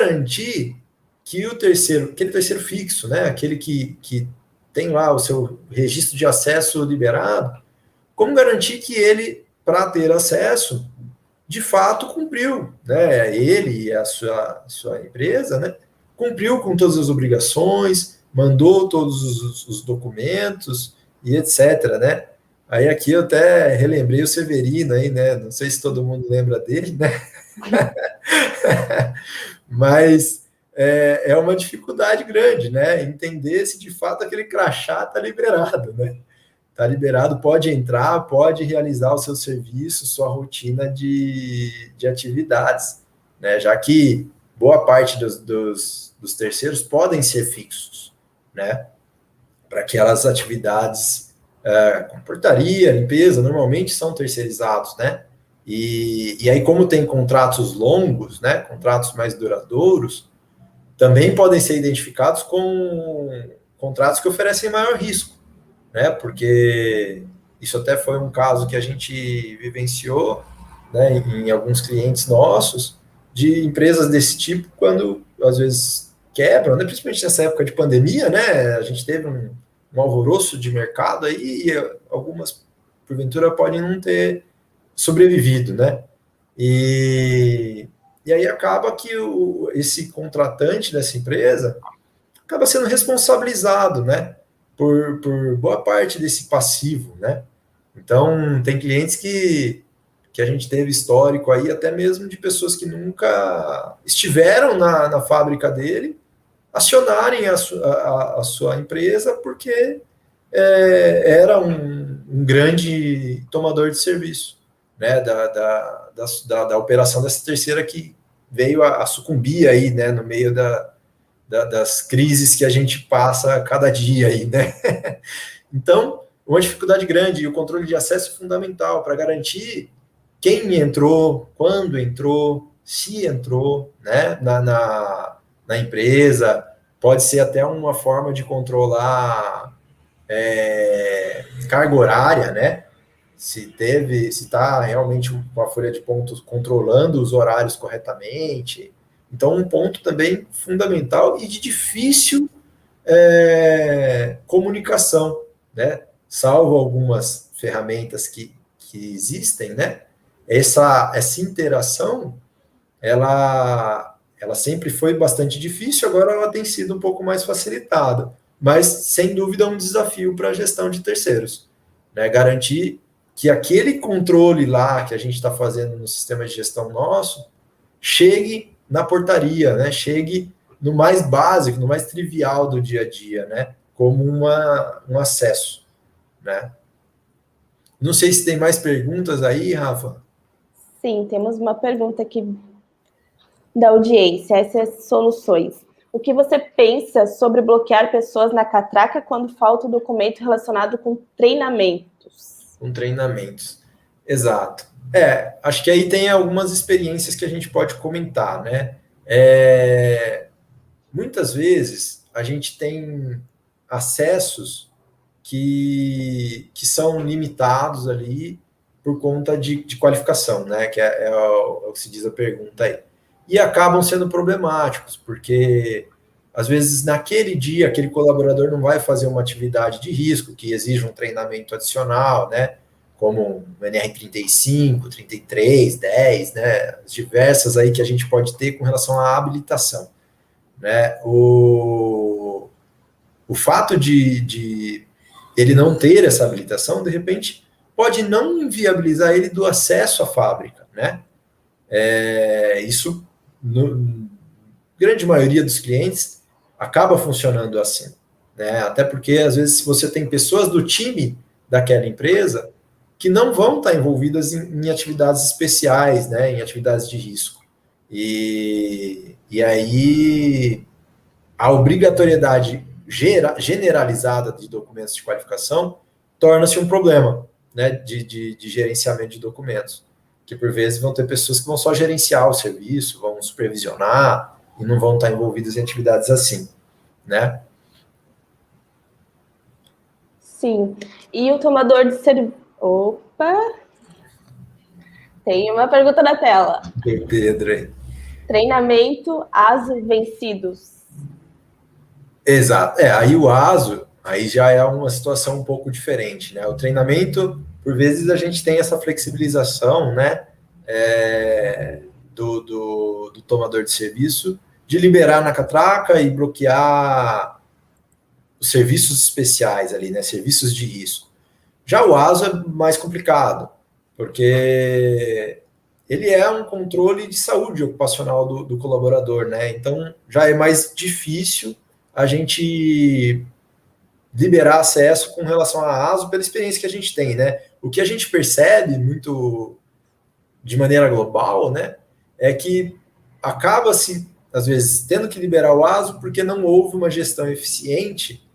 garantir que aquele terceiro fixo, né, aquele que tem lá o seu registro de acesso liberado, como garantir que ele, para ter acesso, de fato cumpriu, né? Ele e a sua empresa, né? Cumpriu com todas as obrigações, mandou todos os documentos e etc, né? Aí aqui eu até relembrei o Severino aí, né? Não sei se todo mundo lembra dele, né? Mas é uma dificuldade grande, né? Entender se de fato aquele crachá está liberado, né? Está liberado, pode entrar, pode realizar o seu serviço, sua rotina de atividades, né? Já que boa parte dos terceiros podem ser fixos, né? Para aquelas atividades com portaria, limpeza, normalmente são terceirizados, né? E aí, como tem contratos longos, né? Contratos mais duradouros, também podem ser identificados com contratos que oferecem maior risco, né? Porque isso até foi um caso que a gente vivenciou, né, em alguns clientes nossos, de empresas desse tipo, quando às vezes quebram, né, principalmente nessa época de pandemia, né? A gente teve um alvoroço de mercado aí, e algumas, porventura, podem não ter sobrevivido, né? E, e aí acaba que esse contratante dessa empresa acaba sendo responsabilizado, né, por boa parte desse passivo, né? Então, tem clientes que a gente teve histórico aí, até mesmo de pessoas que nunca estiveram na fábrica dele, acionarem a sua empresa porque era um grande tomador de serviço, né, da operação dessa terceira que veio a sucumbir aí, né, no meio das crises que a gente passa a cada dia aí, né? Então, uma dificuldade grande, e o controle de acesso é fundamental para garantir quem entrou, quando entrou, se entrou, né, na empresa. Pode ser até uma forma de controlar carga horária, né? Se está realmente com a folha de pontos controlando os horários corretamente. Então, um ponto também fundamental e de difícil comunicação, né? Salvo algumas ferramentas que existem, né? Essa interação, ela sempre foi bastante difícil, agora ela tem sido um pouco mais facilitada, mas sem dúvida é um desafio para a gestão de terceiros, né? Garantir que aquele controle lá que a gente está fazendo no sistema de gestão nosso chegue na portaria, né? Chegue no mais básico, no mais trivial do dia a dia, né? Como um acesso, né? Não sei se tem mais perguntas aí, Rafa. Sim, temos uma pergunta aqui da audiência, essas soluções. O que você pensa sobre bloquear pessoas na catraca quando falta o documento relacionado com treinamentos? Com treinamentos. Exato. Acho que aí tem algumas experiências que a gente pode comentar, né? Muitas vezes a gente tem acessos que são limitados ali por conta de qualificação, né? Que é o que se diz a pergunta aí. E acabam sendo problemáticos, porque às vezes naquele dia aquele colaborador não vai fazer uma atividade de risco que exige um treinamento adicional, né? Como o NR35, 33, 10, né? As diversas aí que a gente pode ter com relação à habilitação, né? O fato de ele não ter essa habilitação, de repente, pode não inviabilizar ele do acesso à fábrica, né? Isso, no grande maioria dos clientes, acaba funcionando assim, né? Até porque, às vezes, você tem pessoas do time daquela empresa que não vão estar envolvidas em atividades especiais, né? Em atividades de risco. E aí, a obrigatoriedade generalizada de documentos de qualificação torna-se um problema, né, de gerenciamento de documentos, que por vezes vão ter pessoas que vão só gerenciar o serviço, vão supervisionar e não vão estar envolvidas em atividades assim, né? Sim. E o tomador de serviço... Opa! Tem uma pergunta na tela. Pedro aí. Treinamento, ASO vencidos. Exato. Aí o ASO, aí já é uma situação um pouco diferente, né? O treinamento, por vezes, a gente tem essa flexibilização, né? Do tomador de serviço, de liberar na catraca e bloquear os serviços especiais ali, né? Serviços de risco. Já o ASO é mais complicado, porque ele é um controle de saúde ocupacional do colaborador, né? Então já é mais difícil a gente liberar acesso com relação à ASO pela experiência que a gente tem, né? O que a gente percebe muito de maneira global, né, é que acaba-se, às vezes, tendo que liberar o ASO porque não houve uma gestão eficiente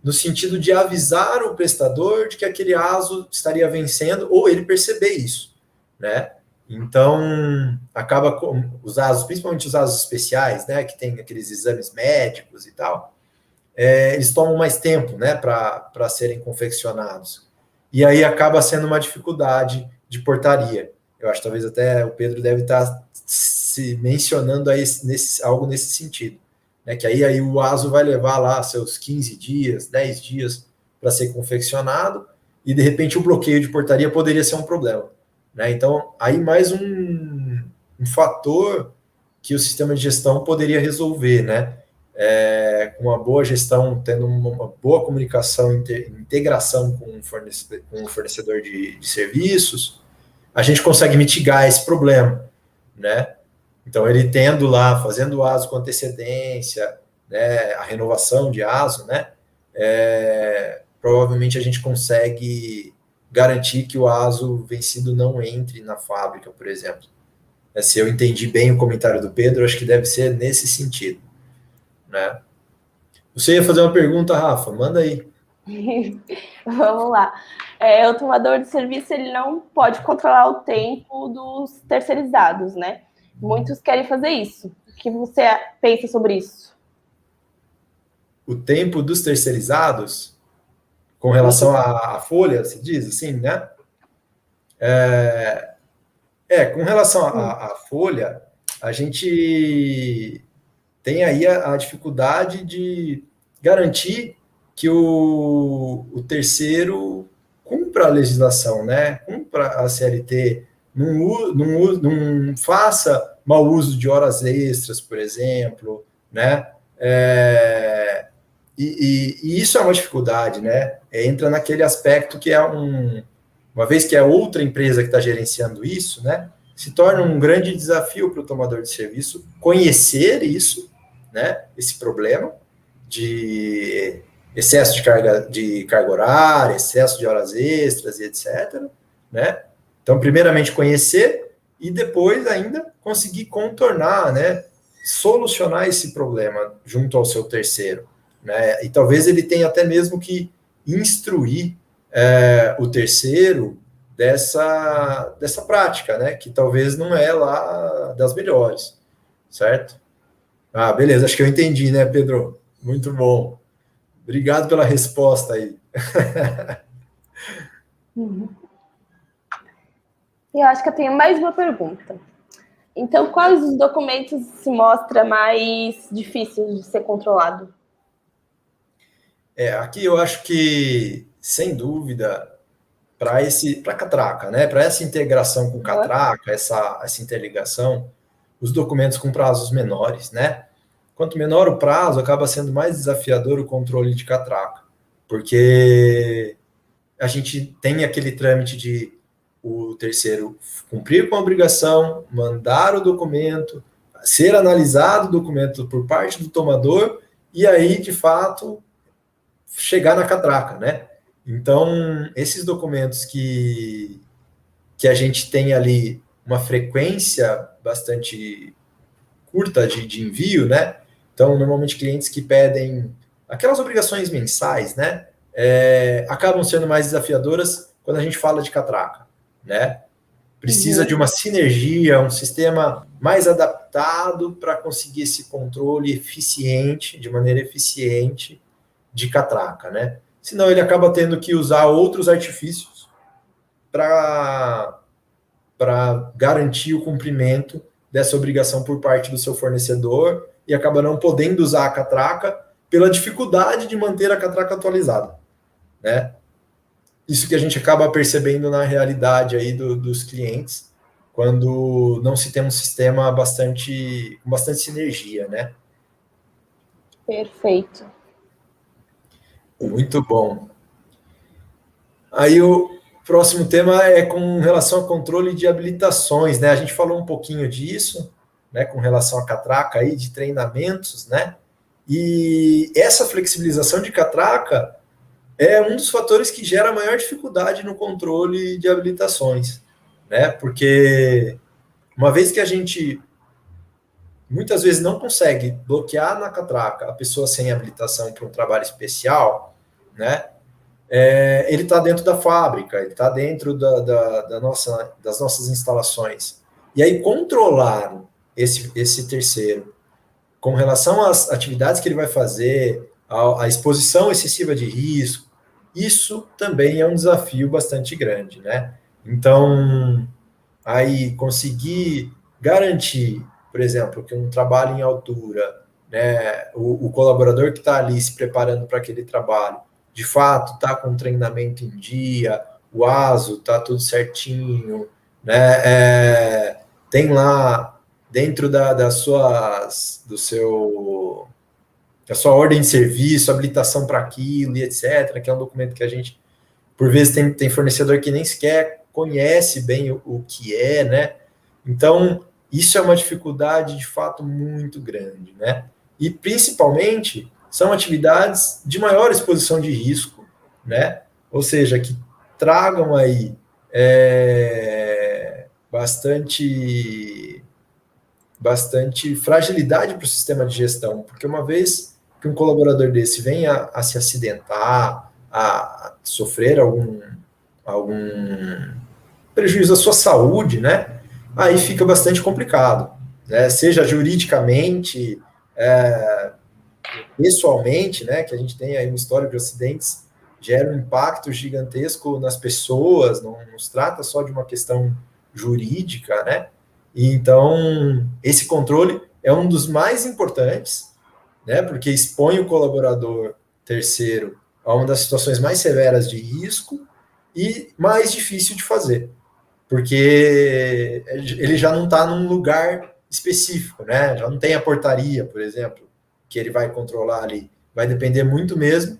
no sentido de avisar o prestador de que aquele ASO estaria vencendo, ou ele perceber isso, né? Então, acaba com os ASOs, principalmente os ASOs especiais, né, que tem aqueles exames médicos e tal, eles tomam mais tempo, né, para serem confeccionados. E aí acaba sendo uma dificuldade de portaria. Eu acho que talvez até o Pedro deve estar se mencionando aí algo nesse sentido. Né, que aí o ASO vai levar lá seus 15 dias, 10 dias para ser confeccionado, e de repente o bloqueio de portaria poderia ser um problema. Né? Então, aí mais um fator que o sistema de gestão poderia resolver, né? Com uma boa gestão, tendo uma boa comunicação, integração com o fornecedor de serviços, a gente consegue mitigar esse problema, né? Então, ele tendo lá, fazendo o ASO com antecedência, né, a renovação de ASO, né, provavelmente a gente consegue garantir que o ASO vencido não entre na fábrica, por exemplo. Se eu entendi bem o comentário do Pedro, acho que deve ser nesse sentido, né? Você ia fazer uma pergunta, Rafa? Manda aí. Vamos lá. O tomador de serviço, ele não pode controlar o tempo dos terceirizados, né? Muitos querem fazer isso. O que você pensa sobre isso? O tempo dos terceirizados, com relação à folha, se diz assim, né? Com relação à folha, a gente tem aí a dificuldade de garantir que o terceiro cumpra a legislação, né? Cumpra a CLT, não faça mau uso de horas extras, por exemplo, né? E isso é uma dificuldade, né? Entra naquele aspecto que é uma vez que é outra empresa que está gerenciando isso, né? Se torna um grande desafio para o tomador de serviço conhecer isso, né? Esse problema de excesso de carga horária, excesso de horas extras e etc. Né? Então, primeiramente conhecer e depois ainda conseguir contornar, né? Solucionar esse problema junto ao seu terceiro. Né? E talvez ele tenha até mesmo que instruir o terceiro dessa prática, né? Que talvez não é lá das melhores, certo? Beleza, acho que eu entendi, né, Pedro? Muito bom. Obrigado pela resposta aí. Eu acho que eu tenho mais uma pergunta. Então, quais os documentos se mostra mais difíceis de ser controlado? Aqui eu acho que, sem dúvida, para a catraca, né? Para essa integração com catraca, essa interligação, os documentos com prazos menores, né? Quanto menor o prazo, acaba sendo mais desafiador o controle de catraca, porque a gente tem aquele trâmite de o terceiro cumprir com a obrigação, mandar o documento, ser analisado o documento por parte do tomador, e aí, de fato, chegar na catraca, né? Então, esses documentos que a gente tem ali uma frequência bastante curta de envio, né? Então, normalmente, clientes que pedem aquelas obrigações mensais, né? Acabam sendo mais desafiadoras quando a gente fala de catraca, né? Precisa de uma sinergia, um sistema mais adaptado para conseguir esse controle eficiente, de maneira eficiente, de catraca, né? Senão ele acaba tendo que usar outros artifícios para garantir o cumprimento dessa obrigação por parte do seu fornecedor e acaba não podendo usar a catraca pela dificuldade de manter a catraca atualizada, né? Isso que a gente acaba percebendo na realidade aí dos clientes, quando não se tem um sistema com bastante sinergia, né? Perfeito. Muito bom. Aí o próximo tema é com relação ao controle de habilitações, né? A gente falou um pouquinho disso, né, com relação à catraca aí, de treinamentos, né? E essa flexibilização de catraca é um dos fatores que gera maior dificuldade no controle de habilitações, né? Porque uma vez que a gente muitas vezes não consegue bloquear na catraca a pessoa sem habilitação para um trabalho especial, né? Ele está dentro da fábrica, ele está dentro das nossas instalações. E aí controlar esse terceiro com relação às atividades que ele vai fazer, à exposição excessiva de risco, isso também é um desafio bastante grande, né? Então, aí conseguir garantir, por exemplo, que um trabalho em altura, né, o colaborador que está ali se preparando para aquele trabalho, de fato está com o treinamento em dia, o ASO está tudo certinho, né, tem lá dentro da sua ordem de serviço, habilitação para aquilo e etc., que é um documento que a gente, por vezes, tem fornecedor que nem sequer conhece bem o que é, né? Então, isso é uma dificuldade, de fato, muito grande, né? E, principalmente, são atividades de maior exposição de risco, né? Ou seja, que tragam aí bastante fragilidade para o sistema de gestão, porque uma vez que um colaborador desse venha a se acidentar, a sofrer algum prejuízo à sua saúde, né? Aí fica bastante complicado, né? Seja juridicamente, pessoalmente, né? Que a gente tem aí uma história de acidentes, gera um impacto gigantesco nas pessoas, não se trata só de uma questão jurídica, né? E então, esse controle é um dos mais importantes, né? Porque expõe o colaborador terceiro a uma das situações mais severas de risco e mais difícil de fazer, porque ele já não está num lugar específico, né? Já não tem a portaria, por exemplo, que ele vai controlar ali. Vai depender muito mesmo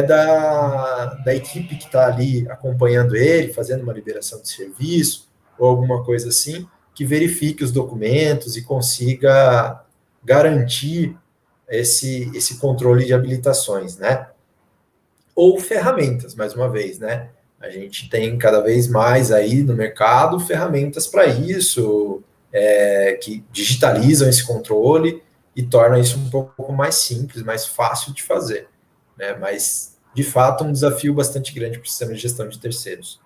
da equipe que está ali acompanhando ele, fazendo uma liberação de serviço ou alguma coisa assim, que verifique os documentos e consiga garantir esse controle de habilitações, né? Ou ferramentas, mais uma vez, né? A gente tem cada vez mais aí no mercado ferramentas para isso, que digitalizam esse controle e tornam isso um pouco mais simples, mais fácil de fazer, né? Mas, de fato, um desafio bastante grande para o sistema de gestão de terceiros.